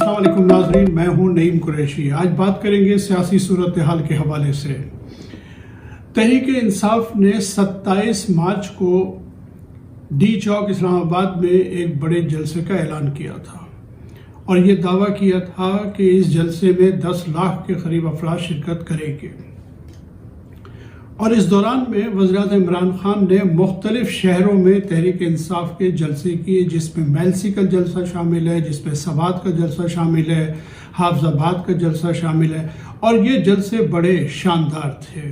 अस्सलाम वालेकुम नाज़रीन, मैं हूं नईम कुरैशी। आज बात करेंगे सियासी सूरत हाल के हवाले से। तहरीक इंसाफ ने 27 मार्च को डी चौक इस्लामाबाद में एक बड़े जलसे का ऐलान किया था और ये दावा किया था कि इस जलसे में 10 लाख के करीब अफराद शिरकत करेंगे। और इस दौरान में वज़ीर-ए-आज़म इमरान खान ने मुख्तलिफ शहरों में तहरीक इंसाफ के जलसे किए, जिसमें मेलसी का जलसा शामिल है, जिसमें सवात का जलसा शामिल है, हाफजाबाद का जलसा शामिल है। और ये जलसे बड़े शानदार थे।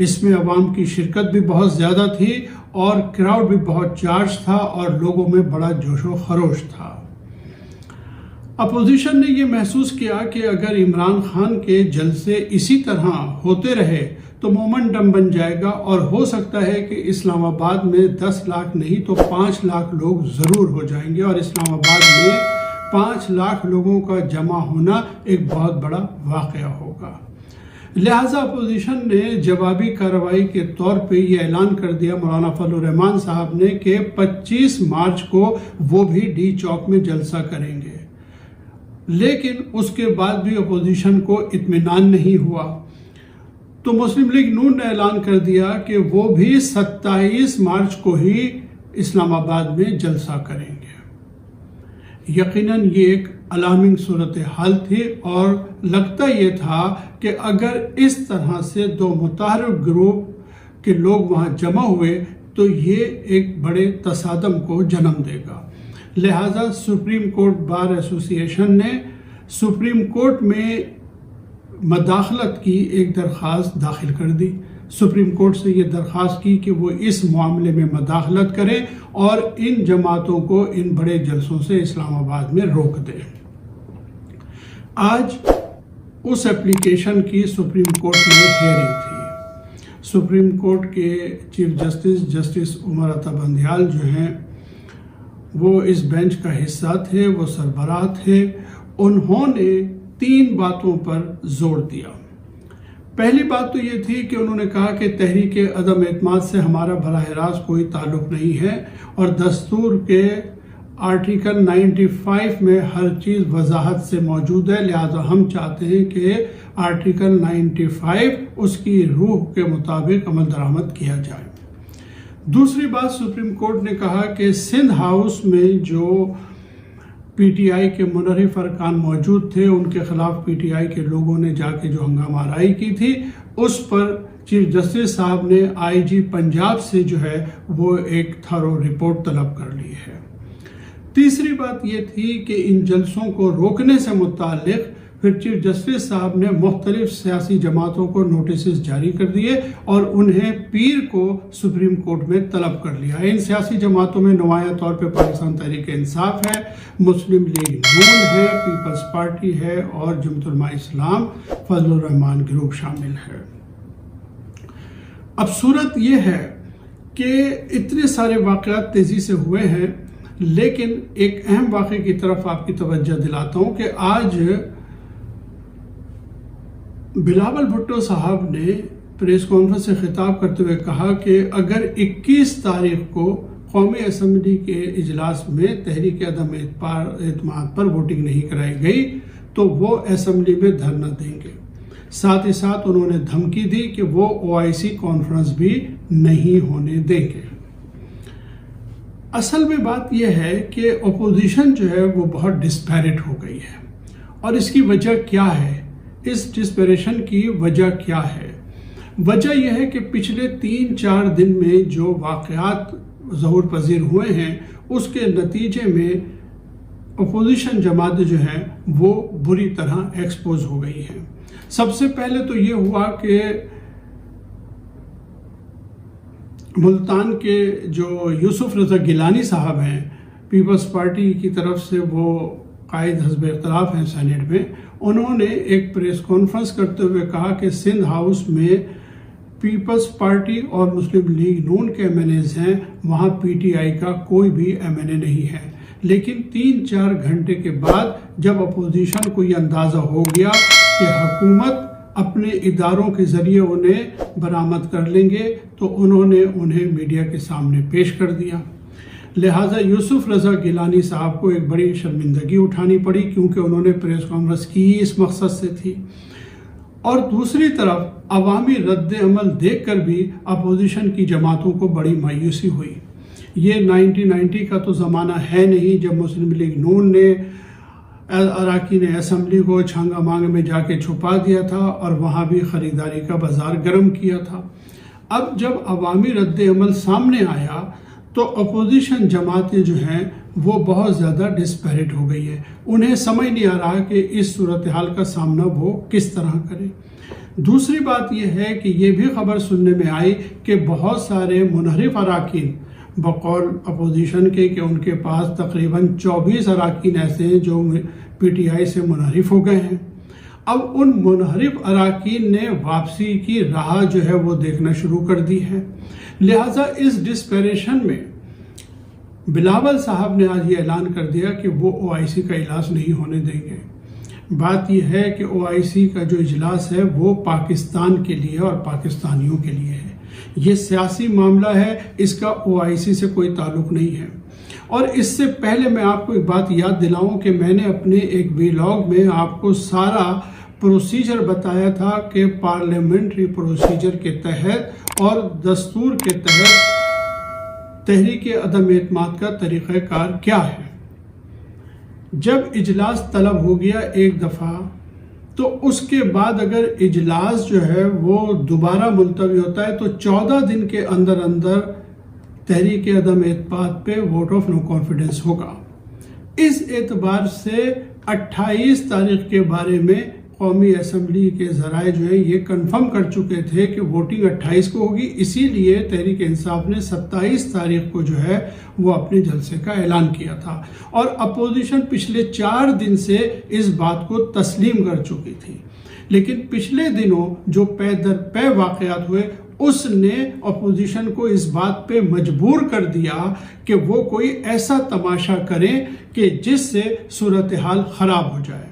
इसमें अवाम की शिरकत भी बहुत ज़्यादा थी और क्राउड भी बहुत चार्ज था और लोगों में बड़ा जोशो खरोश था। अपोजिशन ने ये महसूस किया कि अगर इमरान खान के जलसे इसी तरह होते रहे तो मोमेंटम बन जाएगा और हो सकता है कि इस्लामाबाद में 10 लाख नहीं तो 5 लाख लोग ज़रूर हो जाएंगे और इस्लामाबाद में 5 लाख लोगों का जमा होना एक बहुत बड़ा वाक़या होगा। लिहाजा अपोजिशन ने जवाबी कार्रवाई के तौर पे ये ऐलान कर दिया मौलाना फजलुर रहमान साहब ने कि 25 मार्च को वो भी डी चौक में जलसा करेंगे। लेकिन उसके बाद भी अपोजिशन को इत्मीनान नहीं हुआ तो मुस्लिम लीग नून ने ऐलान कर दिया कि वो भी 27 मार्च को ही इस्लामाबाद में जलसा करेंगे। यकीनन ये एक अलार्मिंग सूरत हाल थी और लगता ये था कि अगर इस तरह से दो मुताहरिफ ग्रुप के लोग वहाँ जमा हुए तो ये एक बड़े तसादम को जन्म देगा। लिहाजा सुप्रीम कोर्ट बार एसोसिएशन ने सुप्रीम कोर्ट में मदाखलत की एक दरख्वास्त दाखिल कर दी। सुप्रीम कोर्ट से ये दरख्वास्त की कि वो इस मामले में मदाखलत करें और इन जमातों को इन बड़े जलसों से इस्लामाबाद में रोक दें। आज उस एप्लीकेशन की सुप्रीम कोर्ट में हियरिंग थी। सुप्रीम कोर्ट के चीफ जस्टिस उमर अता बंदयाल जो हैं वो इस बेंच का हिस्सा थे, वो सरबराह थे। उन्होंने 3 बातों पर जोर दिया। पहली बात तो ये थी कि उन्होंने कहा कि तहरीक अदम एतमाद से हमारा बराह रास्त कोई ताल्लुक नहीं है और दस्तूर के आर्टिकल 95 में हर चीज़ वजाहत से मौजूद है। लिहाजा हम चाहते हैं कि आर्टिकल 95 उसकी रूह के मुताबिक अमल दरामद किया जाए। दूसरी बात सुप्रीम कोर्ट ने कहा कि सिंध हाउस में जो पीटीआई के मुनरिफ अरकान मौजूद थे उनके खिलाफ पीटीआई के लोगों ने जाके जो हंगामा आराई की थी उस पर चीफ जस्टिस साहब ने आईजी पंजाब से जो है वो एक थरो रिपोर्ट तलब कर ली है। तीसरी बात ये थी कि इन जलसों को रोकने से मुताल्लिक फिर चीफ जस्टिस साहब ने मुख्तलिफ सियासी जमातों को नोटिस जारी कर दिए और उन्हें पीर को सुप्रीम कोर्ट में तलब कर लिया। इन सियासी जमातों में नुमाया तौर पे पाकिस्तान तहरीक इंसाफ है, मुस्लिम लीग नून है, पीपल्स पार्टी है और जमात उलमा इस्लाम फजलुर रहमान ग्रुप शामिल है। अब सूरत ये है कि इतने सारे वाक़यात तेज़ी से हुए हैं, लेकिन एक अहम वाक़े की तरफ आपकी तवज्जो दिलाता हूँ कि आज बिलावल भुट्टो साहब ने प्रेस कॉन्फ्रेंस से खिताब करते हुए कहा कि अगर 21 तारीख को कौमी असम्बली के इजलास में तहरीक अदम एतमाद पर वोटिंग नहीं कराई गई तो वो असम्बली में धरना देंगे। साथ ही साथ उन्होंने धमकी दी कि वो OIC कॉन्फ्रेंस भी नहीं होने देंगे। असल में बात यह है कि अपोजिशन जो है वो बहुत डिस्पैरिट हो गई है और इसकी वजह क्या है, इस डिस्पैरेशन की वजह क्या है? वजह यह है कि पिछले 3-4 दिन में जो वाक़यात ज़हूर पजीर हुए हैं उसके नतीजे में अपोजिशन जमात जो हैं वो बुरी तरह एक्सपोज हो गई हैं। सबसे पहले तो ये हुआ कि मुल्तान के जो यूसुफ रज़ा गिलानी साहब हैं, पीपल्स पार्टी की तरफ से वो कायद हज़ब इख्तिलाफ हैं सेनेट में, उन्होंने एक प्रेस कॉन्फ्रेंस करते हुए कहा कि सिंध हाउस में पीपल्स पार्टी और मुस्लिम लीग नून के MNAs हैं, वहाँ PTI का कोई भी MNA नहीं है। लेकिन 3-4 घंटे के बाद जब अपोजिशन को ये अंदाज़ा हो गया कि हुकूमत अपने इदारों के ज़रिए उन्हें बरामद कर लेंगे तो उन्होंने उन्हें मीडिया के सामने पेश कर दिया। لہٰذا یوسف رضا گیلانی صاحب کو ایک بڑی شرمندگی اٹھانی پڑی، کیونکہ انہوں نے پریس کانفرنس کی اس مقصد سے تھی۔ اور دوسری طرف عوامی رد عمل دیکھ کر بھی اپوزیشن کی جماعتوں کو بڑی مایوسی ہوئی۔ یہ 1990 کا تو زمانہ ہے نہیں جب مسلم لیگ نون نے اراکین اسمبلی کو چھانگا مانگ میں جا کے چھپا دیا تھا اور وہاں بھی خریداری کا بازار گرم کیا تھا۔ اب جب عوامی رد عمل سامنے آیا تو اپوزیشن جماعتیں جو ہیں وہ بہت زیادہ ڈسپیرٹ ہو گئی ہے، انہیں سمجھ نہیں آ رہا کہ اس صورتحال کا سامنا وہ کس طرح کریں۔ دوسری بات یہ ہے کہ یہ بھی خبر سننے میں آئی کہ بہت سارے منحرف اراکین بقول اپوزیشن کے کہ ان کے پاس تقریباً 24 اراکین ایسے ہیں جو پی ٹی آئی سے منحرف ہو گئے ہیں۔ اب ان منحرف اراکین نے واپسی کی راہ جو ہے وہ دیکھنا شروع کر دی ہے، لہٰذا اس ڈسپیریشن میں بلاول صاحب نے آج یہ اعلان کر دیا کہ وہ او آئی سی کا اجلاس نہیں ہونے دیں گے۔ بات یہ ہے کہ او آئی سی کا جو اجلاس ہے وہ پاکستان کے لیے اور پاکستانیوں کے لیے ہے، یہ سیاسی معاملہ ہے، اس کا او آئی سی سے کوئی تعلق نہیں ہے۔ اور اس سے پہلے میں آپ کو ایک بات یاد دلاؤں کہ میں نے اپنے ایک ویلاگ میں آپ کو سارا پروسیجر بتایا تھا کہ پارلیمنٹری پروسیجر کے تحت اور دستور کے تحت تحریک عدم اعتماد کا طریقہ کار کیا ہے۔ جب اجلاس طلب ہو گیا ایک دفعہ تو اس کے بعد اگر اجلاس جو ہے وہ دوبارہ ملتوی ہوتا ہے تو 14 دن کے اندر اندر تحریک عدم اعتماد پہ ووٹ آف نو کانفیڈنس ہوگا۔ اس اعتبار سے 28 تاریخ کے بارے میں قومی اسمبلی کے ذرائع جو ہے یہ کنفرم کر چکے تھے کہ ووٹنگ 28 کو ہوگی، اسی لیے تحریک انصاف نے 27 تاریخ کو جو ہے وہ اپنے جلسے کا اعلان کیا تھا، اور اپوزیشن پچھلے 4 دن سے اس بات کو تسلیم کر چکی تھی۔ لیکن پچھلے دنوں جو پے در پے واقعات ہوئے اس نے اپوزیشن کو اس بات پہ مجبور کر دیا کہ وہ کوئی ایسا تماشا کریں کہ جس سے صورتحال خراب ہو جائے۔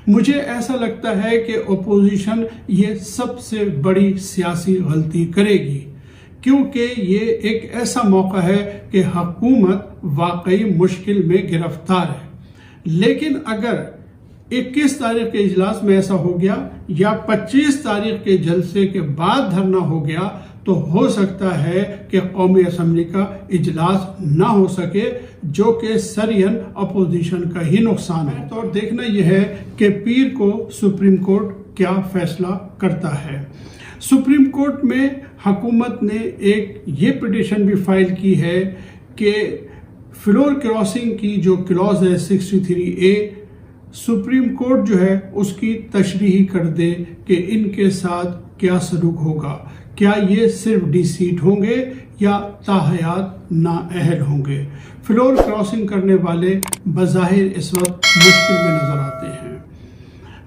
مجھے ایسا لگتا ہے کہ اپوزیشن یہ سب سے بڑی سیاسی غلطی کرے گی، کیونکہ یہ ایک ایسا موقع ہے کہ حکومت واقعی مشکل میں گرفتار ہے۔ لیکن اگر 21 تاریخ کے اجلاس میں ایسا ہو گیا یا 25 تاریخ کے جلسے کے بعد دھرنا ہو گیا تو ہو سکتا ہے کہ قومی اسمبلی کا اجلاس نہ ہو سکے، جو کہ سرین اپوزیشن کا ہی نقصان ہے۔ اور دیکھنا یہ ہے کہ پیر کو سپریم کورٹ کیا فیصلہ کرتا ہے۔ سپریم کورٹ میں حکومت نے ایک یہ پٹیشن بھی فائل کی ہے کہ فلور کراسنگ کی جو کلاز ہے 63A، سپریم کورٹ جو ہے اس کی تشریح کر دے کہ ان کے ساتھ کیا سلوک ہوگا، کیا یہ صرف ڈی سیٹ ہوں گے یا تاحیات نااہل ہوں گے۔ فلور کراسنگ کرنے والے بظاہر اس وقت مشکل میں نظر آتے ہیں۔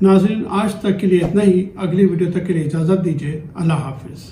ناظرین، آج تک کے لیے اتنا ہی، اگلی ویڈیو تک کے لیے اجازت دیجیے۔ اللہ حافظ۔